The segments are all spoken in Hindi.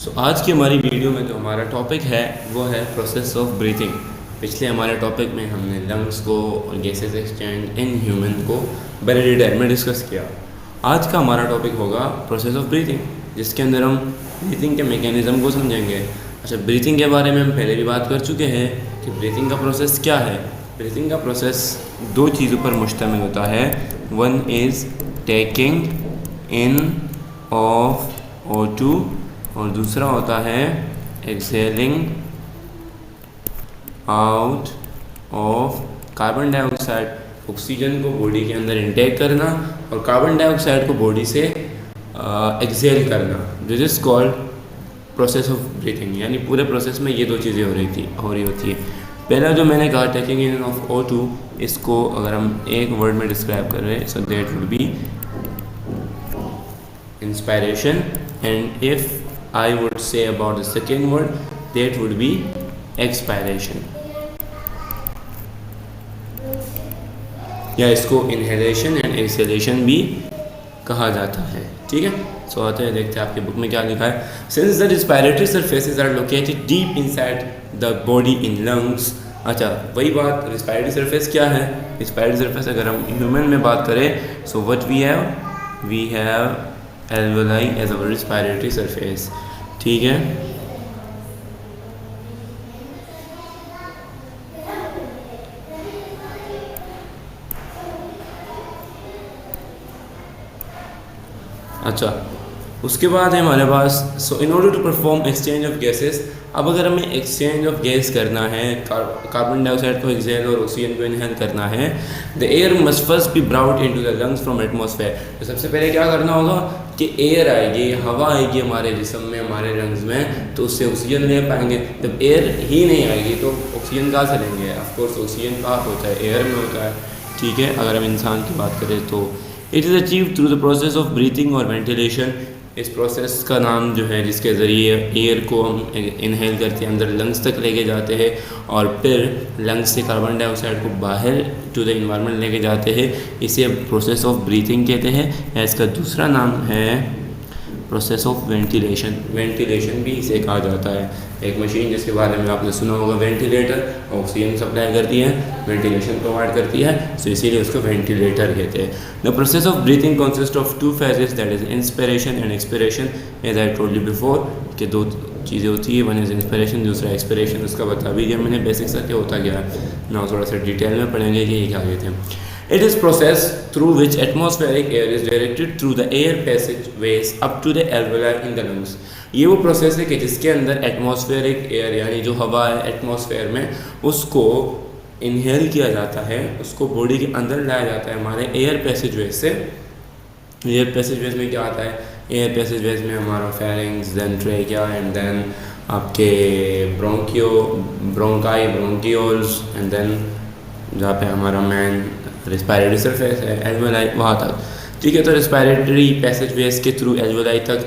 आज की हमारी वीडियो में जो हमारा टॉपिक है वो है प्रोसेस ऑफ ब्रीथिंग। पिछले हमारे टॉपिक में हमने लंग्स को और गैसेस एक्सचेंज इन ह्यूमन को बड़े डिटेल में डिस्कस किया। आज का हमारा टॉपिक होगा प्रोसेस ऑफ ब्रीथिंग, जिसके अंदर हम ब्रीथिंग के मैकेनिज़्म को समझेंगे। अच्छा, ब्रीथिंग के बारे में हम पहले भी बात कर चुके हैं कि ब्रीथिंग का प्रोसेस क्या है। ब्रीथिंग का प्रोसेस दो चीज़ों पर मुश्तमिल होता है। One is taking in of O2 और दूसरा होता है excelling out of carbon dioxide. Oxygen को बॉडी के अंदर इंटेक करना और कार्बन डाइऑक्साइड को बॉडी से एक्सेल करना। This is called process of breathing. यानी पूरे प्रोसेस में ये दो चीज़ें हो रही होती है। पहला जो मैंने कहा टेकिंग इन ऑफ O2, इसको अगर हम एक वर्ड में डिस्क्राइब कर रहे हैं, so that would be inspiration, and if I would say about the second word, that would be expiration, या इसको inhalation and exhalation भी कहा जाता है। ठीक है, सो आते हैं देखते हैं आपकी बुक में क्या लिखा है। Since the respiratory surfaces are located deep inside the body in lungs। अच्छा, वही बात, respiratory surface क्या है? respiratory surface अगर हम ह्यूमन में बात करें, so what we have alveoli as our respiratory surface। ठीक है, अच्छा उसके बाद है हमारे पास so in order to perform exchange of gases. अब अगर हमें एक्सचेंज ऑफ गैस करना है, कार्बन डाइऑक्साइड को एक्सेल और ऑक्सीजन को इनहेल करना है, the air must first be brought into the lungs from atmosphere. तो सबसे पहले क्या करना होगा कि एयर आएगी, हवा आएगी हमारे जिस्म में, हमारे लंग्स में, तो उससे ऑक्सीजन ले पाएंगे। जब एयर ही नहीं आएगी तो ऑक्सीजन कहाँ से लेंगे? ऑफकोर्स ऑक्सीजन कहाँ होता है? एयर में होता है। ठीक है, अगर हम इंसान की बात करें तो it is achieve through the process of breathing और वेंटिलेशन। इस प्रोसेस का नाम जो है जिसके ज़रिए एयर को हम इनहेल करके अंदर लंग्स तक लेके जाते हैं और फिर लंग्स से कार्बन डाइऑक्साइड को बाहर टू द इन्वायरमेंट लेके जाते हैं, इसे प्रोसेस ऑफ ब्रीथिंग कहते हैं। या इसका दूसरा नाम है प्रोसेस ऑफ वेंटिलेशन। वेंटिलेशन भी इसे कहा जाता है। एक मशीन जिसके बारे में आपने सुना होगा, वेंटिलेटर, ऑक्सीजन सप्लाई करती है, वेंटिलेशन प्रोवाइड करती है, सो इसीलिए उसको वेंटिलेटर कहते हैं। The process of breathing consist of two phases, that is inspiration and expiration. As I told you before कि दो चीज़ें होती है, वन इज़ इंस्पिरेशन, दूसरा एक्सपिरेशन। उसका बता भी दिया मैंने बेसिक सा क्या होता क्या है ना, थोड़ा सा डिटेल में पढ़ेंगे कि ये क्या कहते हैं। It is process through which atmospheric air is directed through the air passageways up to the alveoli in the lungs। ये वो प्रोसेस है कि जिसके अंदर एटमॉस्फेरिक एयर यानी जो हवा है एटमॉस्फेयर में, उसको इनहेल किया जाता है, उसको बॉडी के अंदर लाया जाता है हमारे एयर पैसेजवेज से। एयर पैसेजवेज में क्या आता है? एयर पैसेजवेज में हमारा pharynx, then trachea and then आपके ब्रोंकाई, ब्रोंकियोल्स, एंड देन जहाँ पे हमारा मैन रिस्पायरेटरी सरफेस है एल्वेलाई, वहाँ तक। ठीक है, तो रिस्पायरेटरी पैसेजवेज के थ्रू एल्वेलाई तक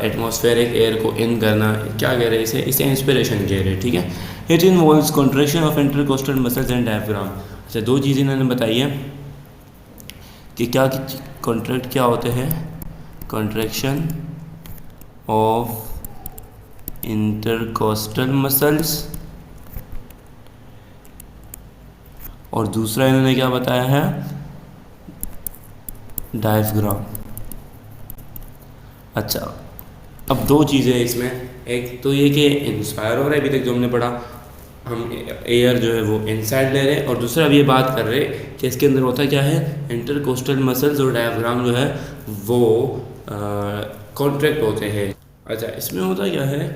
एटमॉस्फेरिक एयर को इन करना, क्या कह रहे हैं इसे इंस्पिरेशन कह रहे हैं। ठीक है, it involves contraction of intercostal muscles and diaphragm. अच्छा, दो चीज़ें इन्होंने बताई है कि क्या कॉन्ट्रैक्ट क्या होते हैं, कॉन्ट्रैक्शन ऑफ इंटरकोस्टल मसल्स, और दूसरा इन्होंने क्या बताया है, डायफ्राम। अच्छा, अब दो चीज़ें इसमें, एक तो ये कि इंस्पायर हो रहा है, अभी तक जो हमने पढ़ा, हम एयर जो है वो इनसाइड ले रहे हैं, और दूसरा अब ये बात कर रहे हैं कि इसके अंदर होता क्या है, इंटरकोस्टल मसल्स और डायफ्राम जो है वो कॉन्ट्रैक्ट होते हैं। अच्छा, इसमें होता क्या है,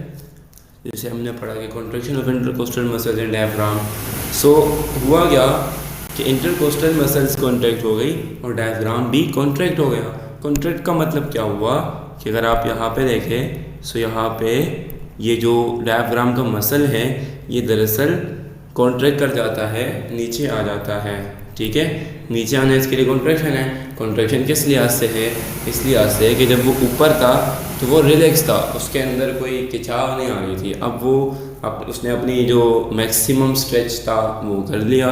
जैसे हमने पढ़ा कि contraction of intercostal muscles and diaphragm. So हुआ क्या कि इंटरकोस्टल मसल्स कॉन्ट्रैक्ट हो गई और डायफ्राम भी कॉन्ट्रैक्ट हो गया। कॉन्ट्रैक्ट का मतलब क्या हुआ कि अगर आप यहाँ पे देखें, सो यहाँ पे ये जो डायफ्राम का मसल है ये दरअसल कॉन्ट्रैक्ट कर जाता है, नीचे आ जाता है। ठीक है, नीचे आने इसके लिए कॉन्ट्रैक्शन है। कॉन्ट्रैक्शन किस लिहाज से है? इस लिहाज से कि जब वो ऊपर था तो वो रिलैक्स था, उसके अंदर कोई खिंचाव नहीं आ रही थी। अब वो उसने अपनी जो मैक्सिमम स्ट्रेच था वो कर लिया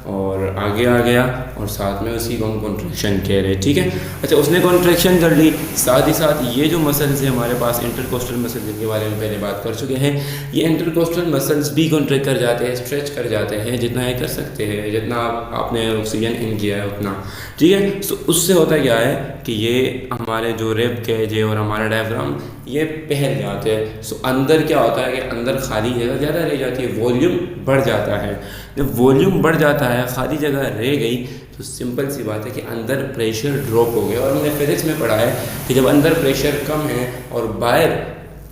और आगे आ गया, और साथ में उसी को हम कॉन्ट्रैक्शन कह रहे हैं, ठीक है। अच्छा, उसने कॉन्ट्रैक्शन कर ली, साथ ही साथ ये जो मसल्स है हमारे पास इंटरकोस्टल मसल, जिनके बारे में पहले बात कर चुके हैं, ये इंटरकोस्टल मसल्स भी कॉन्ट्रैक्ट कर जाते हैं, स्ट्रेच कर जाते हैं, जितना ये कर सकते हैं, जितना आपने ऑक्सीजन इन किया है उतना, ठीक है। तो उससे होता क्या है कि ये हमारे जो रिब केज है और हमारा डायफ्राम ये फैल जाते हैं। सो अंदर क्या होता है कि अंदर खाली जगह ज़्यादा रह जाती है, वॉल्यूम बढ़ जाता है। जब वॉल्यूम बढ़ जाता है, खाली जगह रह गई, तो सिंपल सी बात है कि अंदर प्रेशर ड्रॉप हो गया। और हमने फिजिक्स में पढ़ा है कि जब अंदर प्रेशर कम है और बाहर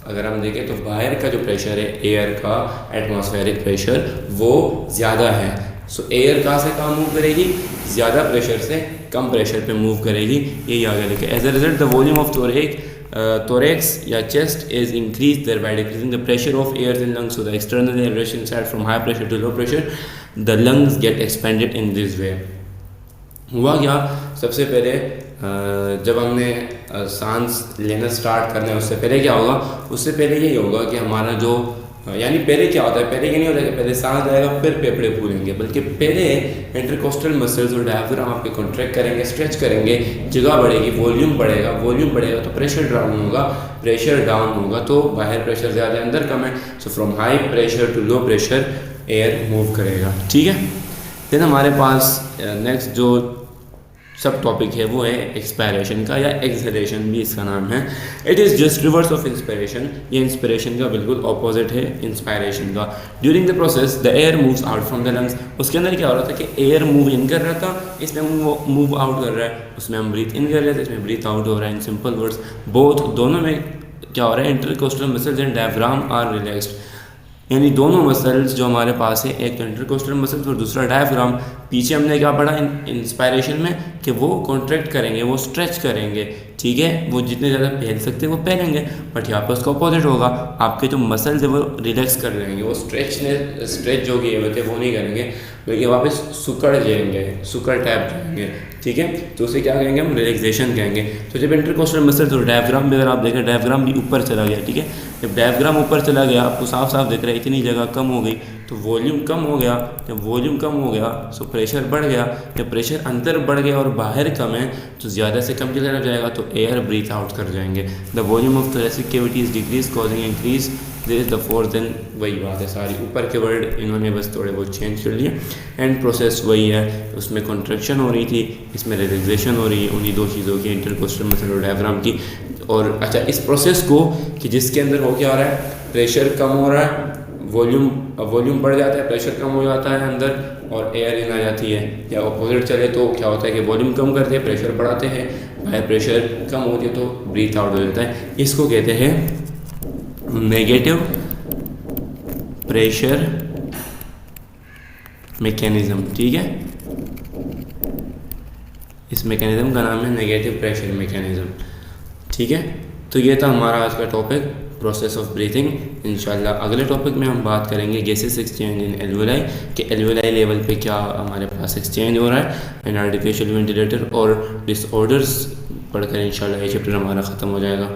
अगर हम देखें तो बाहर का जो प्रेशर है एयर का, एटमॉस्फेरिक प्रेशर, वो ज़्यादा है। सो एयर कहाँ से कहाँ मूव करेगी, ज़्यादा प्रेशर से कम प्रेशर पे मूव करेगी, यही आगे लिखे। As a result the volume of thorax या chest is increased thereby decreasing the pressure of air in lungs, so the external air rush inside from high pressure to low pressure, the lungs get expanded in this way। हुआ क्या, सबसे पहले जब हमने सांस लेना स्टार्ट करना है, उससे पहले क्या होगा, उससे पहले यही होगा कि हमारा जो यानी पहले क्या होता है, पहले ये नहीं होता कि पहले सांस आएगा फिर फेफड़े फूलेंगे, बल्कि पहले इंटरकोस्टल मसल्स और डायफ्राम आपके कॉन्ट्रैक्ट करेंगे, स्ट्रेच करेंगे, जगह बढ़ेगी, वॉल्यूम बढ़ेगा तो प्रेशर डाउन होगा तो बाहर प्रेशर ज़्यादा, अंदर कम है। So from high pressure to low pressure air move करेगा, ठीक है। फिर हमारे पास नेक्स्ट जो सब टॉपिक है वो है एक्सपायरेशन का, या एक्सहेलेशन भी इसका नाम है। It is just reverse of inspiration, ये इंस्पिरेशन का बिल्कुल ऑपोजिट है इंस्पायरेशन का। During the process the air moves out from the lungs, उसके अंदर क्या हो रहा था कि एयर मूव इन कर रहा था, इसमें वो मूव आउट कर रहा है, उसमें हम ब्रीथ इन कर रहे थे, इसमें ब्रीथ आउट हो रहा है। इन सिंपल वर्ड्स बोथ, दोनों में क्या हो रहा है, intercostal muscles and diaphragm are relaxed, यानी दोनों मसल्स जो हमारे पास है, एक तो इंटरकोस्टल मसल्स और दूसरा डायफ्राम, पीछे हमने क्या पढ़ा इंस्पायरेशन में कि वो कॉन्ट्रैक्ट करेंगे, वो स्ट्रेच करेंगे, ठीक है, वो जितने ज़्यादा फैल सकते हैं वो फैलेंगे। बट यहाँ पर उसका अपोजिट होगा, आपके जो मसल्स है वो रिलैक्स कर लेंगे, वो स्ट्रेच जो किए हुए थे वो नहीं करेंगे, बल्कि वापस सुकड़ टाइप जाएंगे, ठीक है। तो उसे क्या कहेंगे हम, रिलैक्सेशन कहेंगे। तो जब इंटरकोस्टल मसल्स और डायफ्राम भी अगर आप देखें, डायफ्राम भी ऊपर चला गया, ठीक है, जब डायफ्राम ऊपर चला गया आपको साफ साफ दिख रहा है, इतनी जगह कम हो गई तो वॉल्यूम कम हो गया। जब वॉल्यूम कम हो गया सो प्रेशर बढ़ गया, जब प्रेशर अंदर बढ़ गया और बाहर कम है तो ज़्यादा से कम की तरफ जाएगा तो एयर ब्रीथ आउट कर जाएंगे। The volume of thoracic cavity is decreased causing increase, there is the fourth, then वही बात है सारी, ऊपर के वर्ड इन्होंने बस थोड़े बहुत चेंज कर लिए। एंड प्रोसेस वही है, उसमें कॉन्ट्रैक्शन हो रही थी, इसमें रिलैक्सेशन हो रही है, उन्हीं दो चीज़ों की, इंटरकोस्टल मसल और डायफ्राम की। और अच्छा, इस प्रोसेस को कि जिसके अंदर हो क्या हो रहा है, प्रेशर कम हो रहा है, वॉल्यूम बढ़ जाता है, प्रेशर कम हो जाता है अंदर और एयर इन आ जाती है, या अपोजिट चले तो क्या होता है कि वॉल्यूम कम करते हैं, प्रेशर बढ़ाते हैं, बाहर प्रेशर कम होती है तो ब्रीथ आउट हो जाता है। इसको कहते हैं नेगेटिव प्रेशर मैकेनिज्म, ठीक है। इस मैकेनिज्म का नाम है नेगेटिव प्रेशर मैकेनिज्म, ठीक है। तो ये था हमारा आज का टॉपिक, प्रोसेस ऑफ ब्रीथिंग। इंशाल्लाह अगले टॉपिक में हम बात करेंगे गैसेस एक्सचेंज इन एल्वेलाई, कि एल्वेलाई लेवल पे क्या हमारे पास एक्सचेंज हो रहा है, एंड आर्टिफिशियल वेंटिलेटर और डिसऑर्डर्स पढ़कर इंशाल्लाह ये चैप्टर हमारा ख़त्म हो जाएगा।